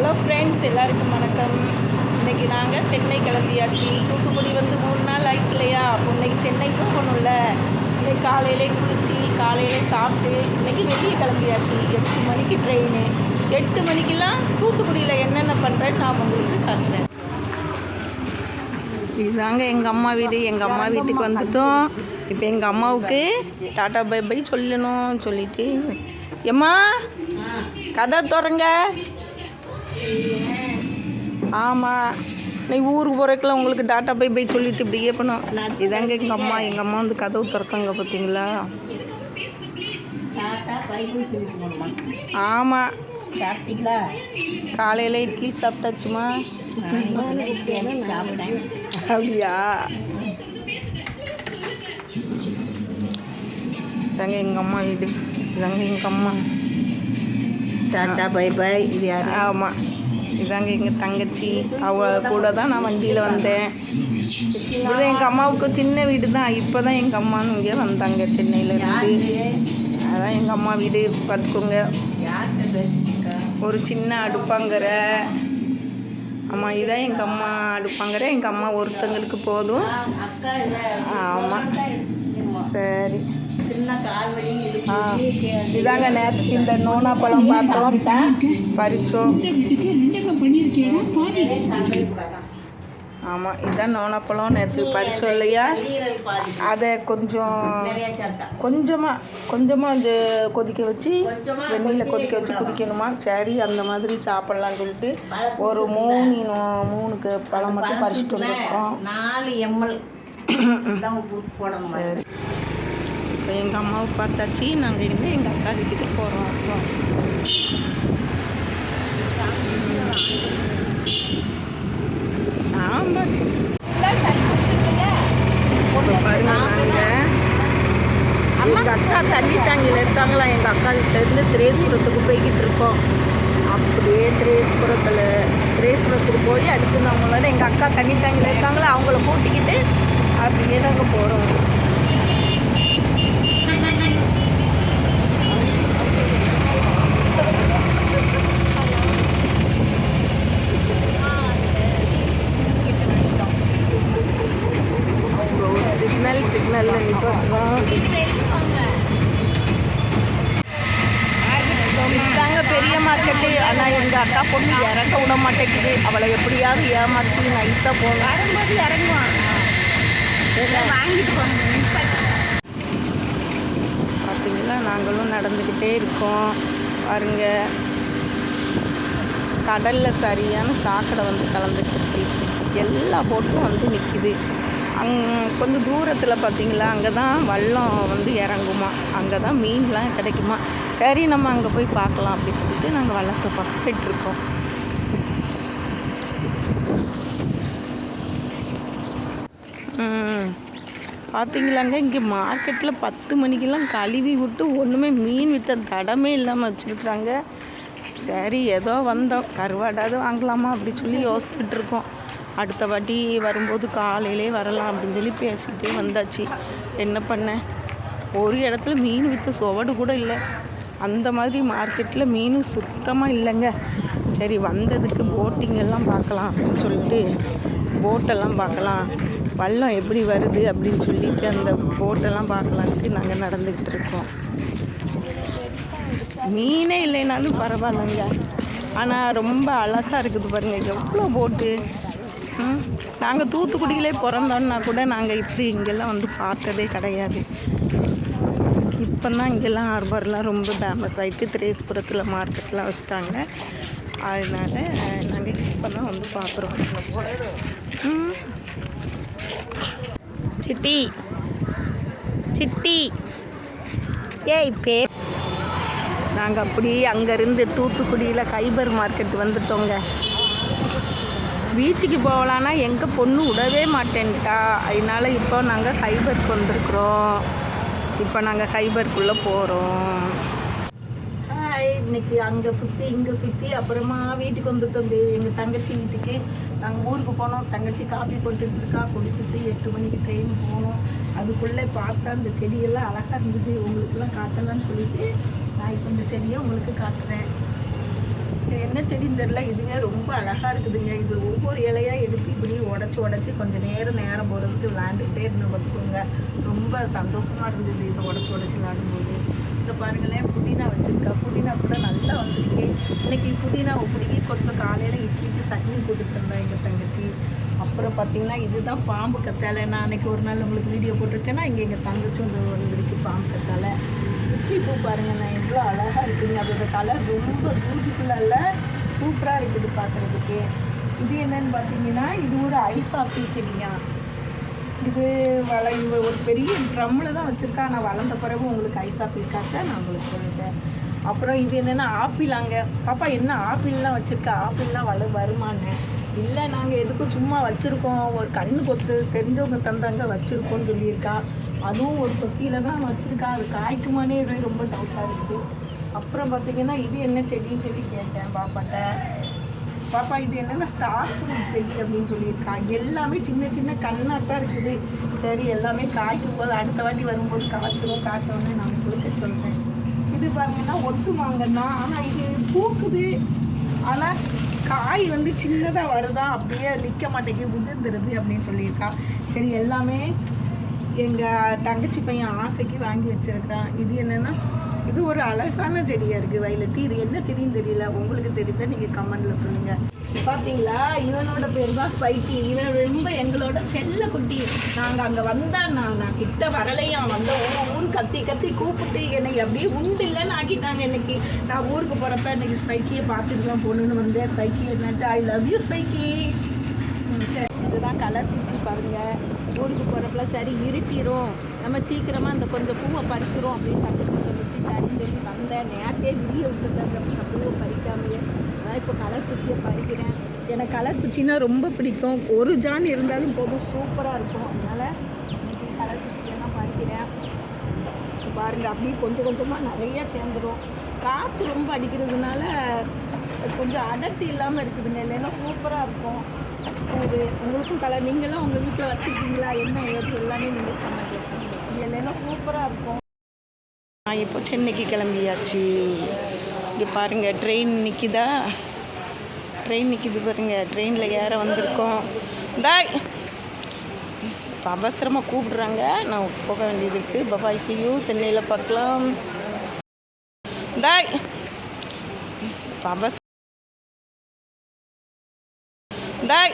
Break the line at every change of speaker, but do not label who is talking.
Hello friends, எல்லாருக்கும் வணக்கம். இன்றைக்கி நாங்கள் சென்னை கிளம்பியாச்சு. தூத்துக்குடி வந்து 3 நாள் ஆயிட்டு இல்லையா? அப்போ இன்றைக்கி சென்னை போகணும்ல. இன்றைக்கி காலையிலே குளிச்சு காலையிலே சாப்பிட்டு இன்றைக்கி வெளியே கிளம்பியாச்சு. 8 மணிக்கு ட்ரெயின். 8 மணிக்கெலாம் தூத்துக்குடியில் என்னென்ன பண்ணுறேன்னு நான் உங்களுக்கு காட்டுறேன். இதுதாங்க எங்கள் அம்மா வீடு. எங்கள் அம்மா வீட்டுக்கு வந்துட்டோம். இப்போ எங்கள் அம்மாவுக்கு டாட்டா பை பை சொல்லணும். சொல்லிட்டு எம்மா கதை திறங்க. ஆமாம், நீ ஊருக்கு போகிறதுக்குலாம் உங்களுக்கு டாட்டா பை பை சொல்லிட்டு இப்படி கேட்பணும். இதாங்க எங்கள் அம்மா. எங்கள் அம்மா வந்து கதவு திறக்காங்க பார்த்தீங்களா? ஆமாம்.
சாப்பிட்டீங்களா?
காலையில் இட்லி சாப்பிட்டாச்சுமா.
சாப்பிட்டேன்.
அப்படியா? இதாங்க எங்கள் அம்மா வீடு. இதாங்க எங்கள் அம்மா.
Tata bye bye. இது யார்?
ஆமாம், இதாங்க எங்கள் தங்கச்சி. அவ கூட தான் நான் வண்டியில் வந்தேன். இது எங்கள் அம்மாவுக்கு சின்ன வீடு தான். இப்போ தான் எங்கள் அம்மான்னு இங்கே வந்தாங்க சென்னையிலேருந்து. அதான் எங்கள் அம்மா வீடு. பார்த்துக்கோங்க, ஒரு சின்ன அடுப்பாங்கரை. ஆமாம், இதுதான் எங்கள் அம்மா அடுப்பாங்கரை. எங்கள் அம்மா ஒருத்தங்களுக்கு போதும். ஆமாம், சரி. இதாங்க நேற்று இந்த நோனா பழம் பார்த்தோம், பறிச்சோம். ஆமாம், இதுதான் நோனாப்பழம். நேற்று பறிச்சோம் இல்லையா? அதை கொஞ்சமாக அந்த கொதிக்க வச்சு வெந்நீரில் கொதிக்க வச்சு குடிக்கணுமா? சரி, அந்த மாதிரி சாப்பிட்லான்னு சொல்லிட்டு ஒரு 3 பழம் மட்டும் பறிச்சுட்டு வந்துருக்கோம்.
4 ml.
சரி, இப்போ எங்கள் அம்மாவை பார்த்தாச்சு. நாங்கள் இனிமேல் எங்கள் அக்கா வீட்டுக்கு போகிறோம். ஆமாம், எங்கள் அக்கா தண்ணி தாங்கியில் இருக்காங்களா? எங்கள் அக்கா வீட்டிலேருந்து திரேஸ்புரத்துக்கு போய்கிட்டு இருக்கோம். அப்படியே திரேஸ்புரத்துக்கு போய் அடுத்து நம்மளோட எங்கள் அக்கா தண்ணி தாங்கியில் இருக்காங்களா, அவங்கள கூட்டிக்கிட்டு அப்படியே நாங்கள் போகிறோம். சிக்னலில் நிற்கிறோம். இதுதாங்க பெரிய மார்க்கெட்டு. ஆனால் எங்கள் அக்கா பொண்ணு இறங்க விட மாட்டேங்குது. அவளை எப்படியாவது ஏமாற்றி நைஸாக போகணும். வரும்போது இறங்குவான், வாங்கிட்டு போகணும். பார்த்தீங்களா, நாங்களும் நடந்துக்கிட்டே இருக்கோம். பாருங்க, கடலில் சரியான சாக்கடை வந்து கலந்துக்கிட்டு எல்லா போட்டும் வந்து நிற்கிது. கொஞ்சம் தூரத்தில் பார்த்தீங்களா, அங்கே தான் வல்லம் வந்து இறங்குமா, அங்கே தான் மீன்லாம் கிடைக்குமா. சரி, நம்ம அங்கே போய் பார்க்கலாம் அப்படி சொல்லிட்டு நாங்கள் வள்ளத்தை பார்த்துட்ருக்கோம். பார்த்தீங்களாங்க, இங்கே மார்க்கெட்டில் 10 மணிக்கெல்லாம் கழுவி விட்டு ஒன்றுமே மீன் விற்ற தடமே இல்லாமல் வச்சுருக்குறாங்க. சரி, ஏதோ வந்தோம், கருவாடாவது வாங்கலாமா அப்படி சொல்லி யோசிச்சுட்டு இருக்கோம். அடுத்த வாட்டி வரும்போது காலையிலே வரலாம் அப்படின்னு சொல்லி பேசிக்கிட்டே வந்தாச்சு. என்ன பண்ண, ஒரு இடத்துல மீன் விற்ற சுவடு கூட இல்லை. அந்த மாதிரி மார்க்கெட்டில் மீன் சுத்தமாக இல்லைங்க. சரி, வந்ததுக்கு போட்டிங் எல்லாம் பார்க்கலாம் அப்படின்னு சொல்லிட்டு போட்டெல்லாம் பார்க்கலாம், வல்லம் எப்படி வருது அப்படின்னு சொல்லிட்டு அந்த போட்டெல்லாம் பார்க்கலான்ட்டு நாங்கள் நடந்துக்கிட்டு இருக்கோம். மீனே இல்லைனாலும் பரவாயில்லைங்க, ஆனால் ரொம்ப அழகாக இருக்குது பாருங்கள், எவ்வளோ போட்டு. நாங்கள் தூத்துக்குடியிலே பிறந்தோன்னா கூட நாங்கள் இப்படி இங்கெல்லாம் வந்து பார்த்ததே கிடையாது. இப்போ தான் இங்கெல்லாம் ஹார்பர்லாம் ரொம்ப ஃபேமஸ் ஆகிட்டு திரேஸ்புரத்தில் மார்க்கெட்லாம் வச்சுட்டாங்க. அதனால் நாங்கள் இப்போ தான் வந்து பார்க்குறோம். சிட்டி சிட்டி ஏய் பே. நாங்கள் அப்படியே அங்கேருந்து தூத்துக்குடியில் கைபர் மார்க்கெட் வந்துட்டோங்க. பீச்சுக்கு போகலான்னா எங்கள் பொண்ணு விடவே மாட்டேன்ட்டா. அதனால் இப்போ நாங்கள் கைபருக்கு வந்திருக்குறோம். இப்போ நாங்கள் கைபருக்குள்ளே போகிறோம். இன்னைக்கு அங்கே சுற்றி இங்கே சுற்றி அப்புறமா வீட்டுக்கு வந்துட்டோம். எங்கள் தங்கச்சி வீட்டுக்கு நாங்கள் ஊருக்கு போனோம். தங்கச்சி காஃபி போட்டுட்டு இருக்கா, குடிச்சிட்டு 8 மணிக்கு ட்ரெயின் போகணும். அதுக்குள்ளே பார்த்தா அந்த செடியெல்லாம் அழகாக இருந்தது, உங்களுக்கெல்லாம் காட்டலான்னு சொல்லிட்டு நான் இப்போ இந்த செடியை உங்களுக்கு காட்டுறேன். என்ன செடின்னு தெரியல. இதுங்க ரொம்ப அழகாக இருக்குதுங்க. இது ஒவ்வொரு இலையாக எடுத்து இப்படி உடச்சி கொஞ்சம் நேரம் போகிறதுக்கு விளையாண்டுக்கிட்டே இருந்து பார்த்துக்கோங்க. ரொம்ப சந்தோஷமாக இருந்தது இதை உடச்சி விளையாடும்போது. இதை பாருங்களேன், புதினா வச்சுருக்கா. புதினா கூட நல்லா வந்திருக்கு. இன்றைக்கி புதினாவை பிடிக்கி கொஞ்சம் காலையில் இட்லிக்கு சட்னி போட்டுட்டு இருந்தேன் எங்கள் தங்கச்சி. அப்புறம் பார்த்திங்கன்னா இதுதான் பாம்பு கத்தாழை. நான் அன்றைக்கி ஒரு நாள் உங்களுக்கு வீடியோ போட்டிருக்கேன்னா இங்கே எங்கள் தங்கச்சி வந்துருக்கு பாம்பு கத்தாழை. இட்லி பூ பாருங்கள், நான் எவ்வளோ அழகாக இருக்குதுங்க. அதோட கலர் ரொம்ப பியூட்டிஃபுல்லாக சூப்பராக இருக்குது பார்க்குறதுக்கு. இது என்னன்னு பார்த்தீங்கன்னா இது ஒரு ஐஸ் ஆப்பிள் செடிங்க. இது ஒரு பெரிய ட்ரம்மில் தான் வச்சுருக்கா. நான் வளர்ந்த பிறகு உங்களுக்கு ஐஸ் ஆப்பிள் காட்ட நான் உங்களுக்கு சொல்லிட்டேன். அப்புறம் இது என்னென்னா ஆப்பிள். அங்கே பாப்பா என்ன ஆப்பிள்லாம் வச்சுருக்கா, ஆப்பிள்லாம் வருமானு இல்லை, நாங்கள் எதுக்கும் சும்மா வச்சுருக்கோம், ஒரு கண்ணு கொத்து தெரிஞ்சவங்க தந்தாங்க வச்சுருக்கோன்னு சொல்லியிருக்கா. அதுவும் ஒரு தொட்டியில் தான் வச்சுருக்கா. அது காய்க்குமானே ரொம்ப டவுட்டாக இருக்குது. அப்புறம் பார்த்திங்கன்னா இது என்ன செடின்னு சொல்லி கேட்டேன் பாப்பாட்ட. பாப்பா இது என்னென்னா ஸ்டார் ஃப்ரூட் செடி அப்படின்னு சொல்லியிருக்கா. எல்லாமே சின்ன கண்ணாட்டாக இருக்குது. சரி, எல்லாமே காய்க்கும் போது அடுத்த வாட்டி வரும்போது காய்ச்சோன்னே நான் உங்களுக்கு சொல்கிறேன். இது பார்த்தீங்கன்னா ஒட்டு மாங்கன்னா, ஆனால் இது பூக்குது, ஆனால் காய் சின்னதாக வருதா, அப்படியே நிற்க மாட்டேங்குது, உதிர்ந்துருது அப்படின்னு சொல்லியிருக்கா. சரி, எல்லாமே எங்கள் தங்கச்சி பையன் ஆசைக்கு வாங்கி வச்சுருக்கான். இது என்னென்னா இது ஒரு அழகான செடியாக இருக்குது வயலட்டு. இது என்ன செடின்னு தெரியல, உங்களுக்கு தெரியுதா நீங்கள் கமெண்டில் சொல்லுங்கள். பார்த்தீங்களா, இவனோட பேர் தான் ஸ்பைக்கி. இவன் ரொம்ப எங்களோட செல்ல குட்டி. நாங்கள் அங்கே வந்தால் நான் கிட்ட வரலையாம், வந்த ஊன்னு கத்தி கூப்பிட்டு என்னை அப்படியே உண்டு இல்லைன்னு ஆக்கிட்டாங்க. இன்னைக்கு நான் ஊருக்கு போகிறப்ப இன்னைக்கு ஸ்பைக்கியை பார்த்துட்டு தான் போகணுன்னு வந்தேன். ஸ்பைக்கி என்னட்டு ஐ லவ் யூ ஸ்பைக்கி. இதுதான் கலர் பூச்சி பாருங்கள். ஊருக்கு போகிறப்பல சரி இருட்டிடும், நம்ம சீக்கிரமாக அந்த கொஞ்சம் பூவை பறிச்சிரும் அப்படின்னு பக்கத்தில் சொல்லிச்சு. சரின்னு சொல்லி வந்தேன். நேரத்தே விடிய விட்டுட்டாங்க நான் பூவை பறிக்காமையே. அதான் இப்போ கலர் பூச்சியை பறிக்கிறேன். எனக்கு கலர் பூச்சின்னா ரொம்ப பிடிக்கும். ஒரு ஜான் இருந்தாலும் போதும், சூப்பராக இருக்கும். அதனால் கலர் பூச்சியெல்லாம் பறிக்கிறேன். பாருங்கள், அப்படியே கொஞ்சமாக நிறையா சேர்ந்துடும். காற்று ரொம்ப அடிக்கிறதுனால கொஞ்சம் அடர்த்தி இல்லாமல் இருக்குதுங்க. இல்லைன்னா சூப்பராக இருக்கும். அது உங்களுக்கும் கலர் நீங்களும் உங்கள் வீட்டில் வச்சுருக்கீங்களா, என்ன ஏது எல்லாமே நீங்கள் கமெண்ட் பண்ணுங்க. இல்லைன்னா சூப்பராக இருக்கும். நான் இப்போ சென்னைக்கு கிளம்பியாச்சு. இங்கே பாருங்கள், ட்ரெயின் நிற்கிதா, ட்ரெயின் நிற்கிது பாருங்கள். ட்ரெயினில் ஏற வந்திருக்கோம். தாய் இப்போ அவசரமாக கூப்பிடுறாங்க, நான் போக வேண்டியது இருக்குது. பபாய் சி யூ, சென்னையில் பார்க்கலாம். தாய் இப்போ தாய்